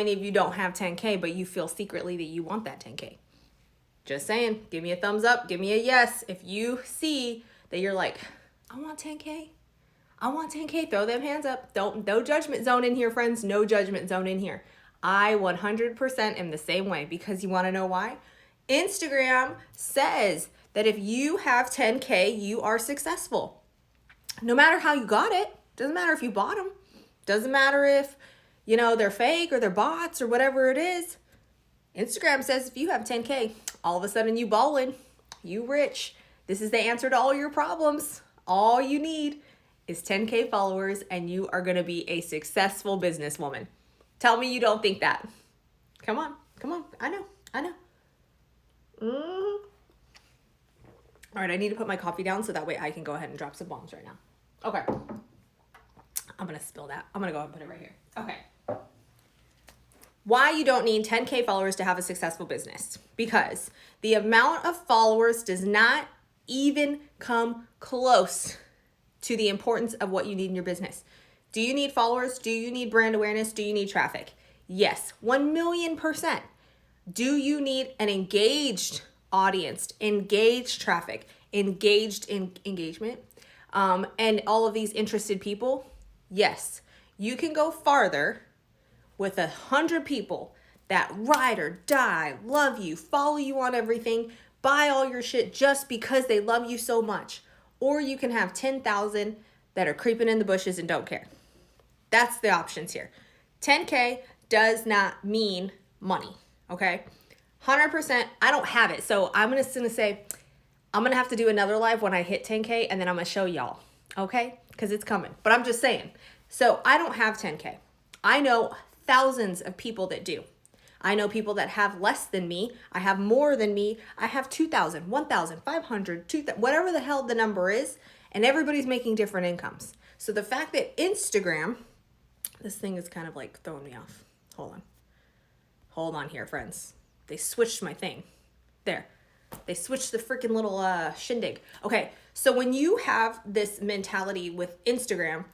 Many of you don't have 10K, but you feel secretly that you want that 10K. Just saying, give me a thumbs up, give me a yes. If you see that you're like, I want 10K, I want 10K, throw them hands up. No judgment zone in here, friends. No judgment zone in here. I 100% am the same way, because you want to know why? Instagram says that if you have 10K, you are successful. No matter how you got it. Doesn't matter if you bought them. Doesn't matter if, they're fake or they're bots or whatever it is. Instagram says if you have 10K, all of a sudden you ballin', you rich. This is the answer to all your problems. All you need is 10K followers and you are going to be a successful businesswoman. Tell me you don't think that. Come on. I know. All right, I need to put my coffee down so that way I can go ahead and drop some bombs right now. Okay. I'm going to spill that. I'm going to go ahead and put it right here. Okay. Why you don't need 10K followers to have a successful business. Because the amount of followers does not even come close to the importance of what you need in your business. Do you need followers? Do you need brand awareness? Do you need traffic? Yes, 1,000,000%. Do you need an engaged audience, engaged traffic, engaged engagement, and all of these interested people? Yes, you can go farther with 100 people that ride or die, love you, follow you on everything, buy all your shit just because they love you so much. Or you can have 10,000 that are creeping in the bushes and don't care. That's the options here. 10K does not mean money, okay? 100%, I don't have it. So I'm just gonna say, I'm gonna have to do another live when I hit 10K and then I'm gonna show y'all, okay? Because it's coming, but I'm just saying. So I don't have 10K. I know thousands of people that do. I know people that have less than me. I have more than me. I have 2,000, 1,000, 500, 2,000, whatever the hell the number is, and everybody's making different incomes. So the fact that Instagram, this thing is kind of like throwing me off. Hold on here, friends. They switched my thing. There. They switched the freaking little shindig. Okay, so when you have this mentality with Instagram,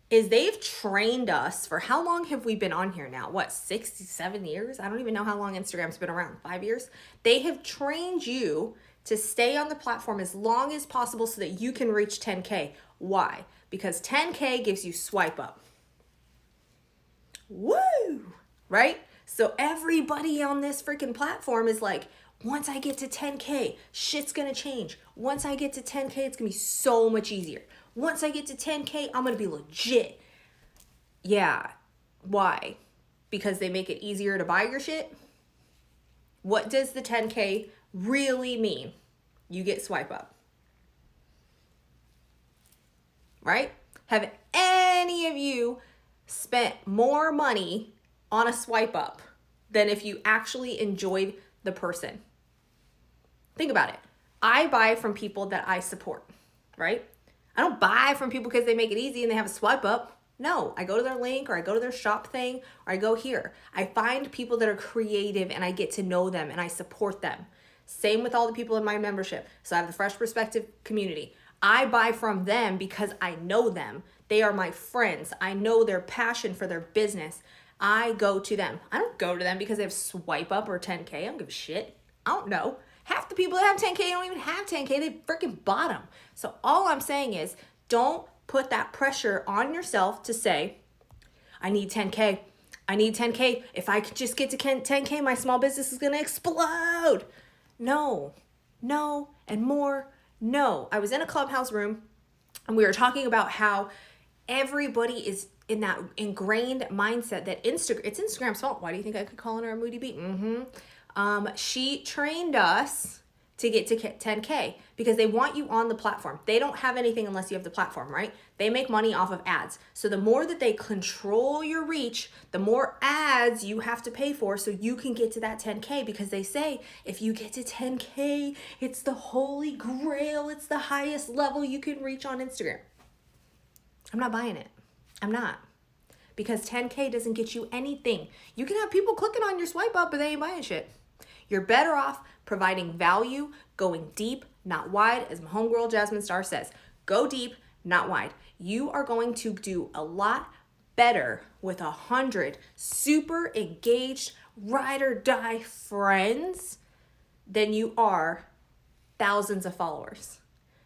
is they've trained us for how long have we been on here now? What, 67 years? I don't even know how long Instagram's been around. 5 years? They have trained you to stay on the platform as long as possible so that you can reach 10K. Why? Because 10K gives you swipe up. Woo! Right? So everybody on this freaking platform is like, once I get to 10K, shit's gonna change. Once I get to 10K, it's gonna be so much easier. Once I get to 10K, I'm gonna be legit. Yeah. Why? Because they make it easier to buy your shit? What does the 10K really mean? You get swipe up. Right? Have any of you spent more money on a swipe up than if you actually enjoyed the person? Think about it. I buy from people that I support, right? I don't buy from people because they make it easy and they have a swipe up. No, I go to their link or I go to their shop thing or I go here. I find people that are creative and I get to know them and I support them. Same with all the people in my membership. So I have the Fresh Perspective community. I buy from them because I know them. They are my friends. I know their passion for their business. I go to them. I don't go to them because they have swipe up or 10K. I don't give a shit. I don't know. Half the people that have 10K don't even have 10K. They freaking bought them. So all I'm saying is don't put that pressure on yourself to say, I need 10K. I need 10K. If I could just get to 10K, my small business is going to explode. No, and more. No. I was in a Clubhouse room and we were talking about how everybody is in that ingrained mindset that it's Instagram's fault. Why do you think I could call her a moody bee? She trained us to get to 10K because they want you on the platform. They don't have anything unless you have the platform, right? They make money off of ads. So the more that they control your reach, the more ads you have to pay for so you can get to that 10K, because they say if you get to 10K, it's the holy grail. It's the highest level you can reach on Instagram. I'm not buying it. I'm not. Because 10K doesn't get you anything. You can have people clicking on your swipe up, but they ain't buying shit. You're better off providing value, going deep, not wide, as my homegirl Jasmine Star says. Go deep, not wide. You are going to do a lot better with 100 super engaged ride or die friends than you are thousands of followers.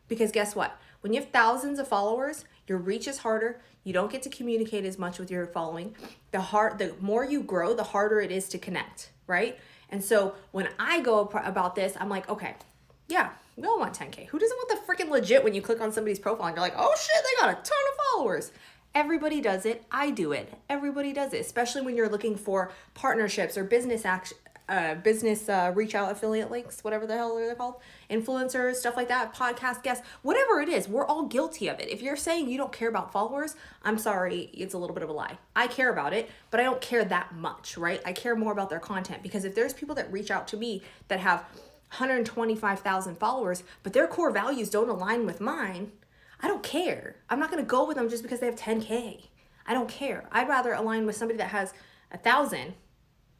Because guess what? When you have thousands of followers, your reach is harder. You don't get to communicate as much with your following. The more you grow, the harder it is to connect, right? And so when I go about this, I'm like, okay, yeah, we all want 10K. Who doesn't want the freaking legit when you click on somebody's profile and you're like, oh shit, they got a ton of followers. Everybody does it. I do it. Everybody does it, especially when you're looking for partnerships or business reach out affiliate links, whatever the hell they're called, influencers, stuff like that, podcast guests, whatever it is. We're all guilty of it. If you're saying you don't care about followers, I'm sorry, it's a little bit of a lie. I care about it, but I don't care that much, right? I care more about their content, because if there's people that reach out to me that have 125,000 followers, but their core values don't align with mine, I don't care. I'm not going to go with them just because they have 10K. I don't care. I'd rather align with somebody that has 1,000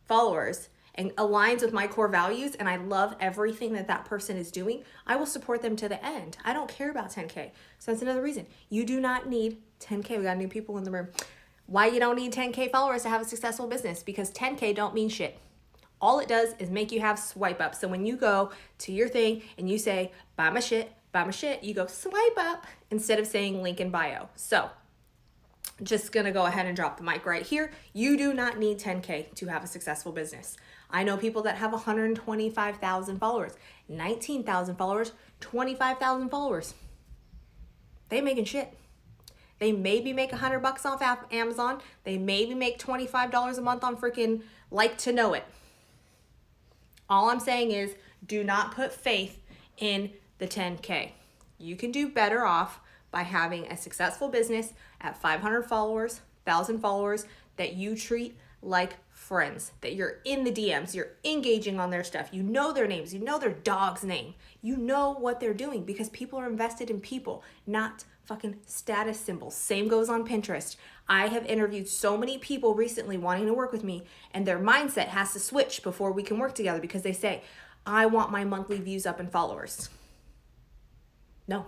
followers and aligns with my core values, and I love everything that that person is doing. I will support them to the end. I don't care about 10K. So that's another reason. You do not need 10K. We got new people in the room. Why you don't need 10K followers to have a successful business? Because 10K don't mean shit. All it does is make you have swipe up. So when you go to your thing and you say, buy my shit, you go swipe up instead of saying link in bio. So just gonna go ahead and drop the mic right here. You do not need 10K to have a successful business. I know people that have 125,000 followers, 19,000 followers, 25,000 followers. They making shit. They maybe make $100 off Amazon. They maybe make $25 a month on freaking Like to Know It. All I'm saying is, do not put faith in the 10K. You can do better off by having a successful business at 500 followers, 1,000 followers, that you treat like friends, that you're in the DMs, you're engaging on their stuff, you know their names, you know their dog's name, you know what they're doing, because people are invested in people, not fucking status symbols. Same goes on Pinterest. I have interviewed so many people recently wanting to work with me, and their mindset has to switch before we can work together, because they say, I want my monthly views up and followers. No,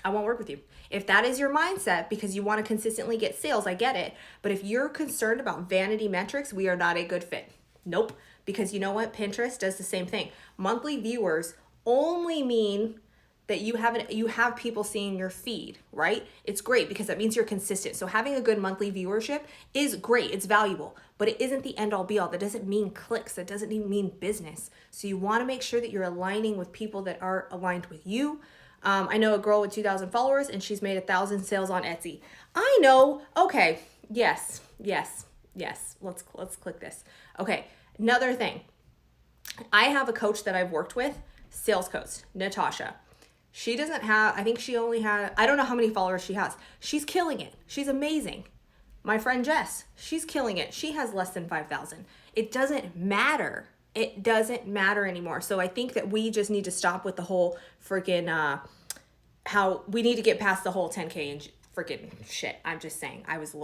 I won't work with you. If that is your mindset because you want to consistently get sales, I get it. But if you're concerned about vanity metrics, we are not a good fit. Nope. Because you know what? Pinterest does the same thing. Monthly viewers only mean that you have people seeing your feed, right? It's great because that means you're consistent. So having a good monthly viewership is great. It's valuable, but it isn't the end all be all. That doesn't mean clicks. That doesn't even mean business. So you want to make sure that you're aligning with people that are aligned with you. I know a girl with 2,000 followers and she's made 1,000 sales on Etsy. I know. Okay. Yes. Let's click this. Okay. Another thing. I have a coach that I've worked with, sales coach, Natasha. She doesn't have, I think she only had, I don't know how many followers she has. She's killing it. She's amazing. My friend Jess, she's killing it. She has less than 5,000. It doesn't matter. It doesn't matter anymore. So I think that we just need to stop with the whole freaking, how we need to get past the whole 10K and freaking shit. I'm just saying, I was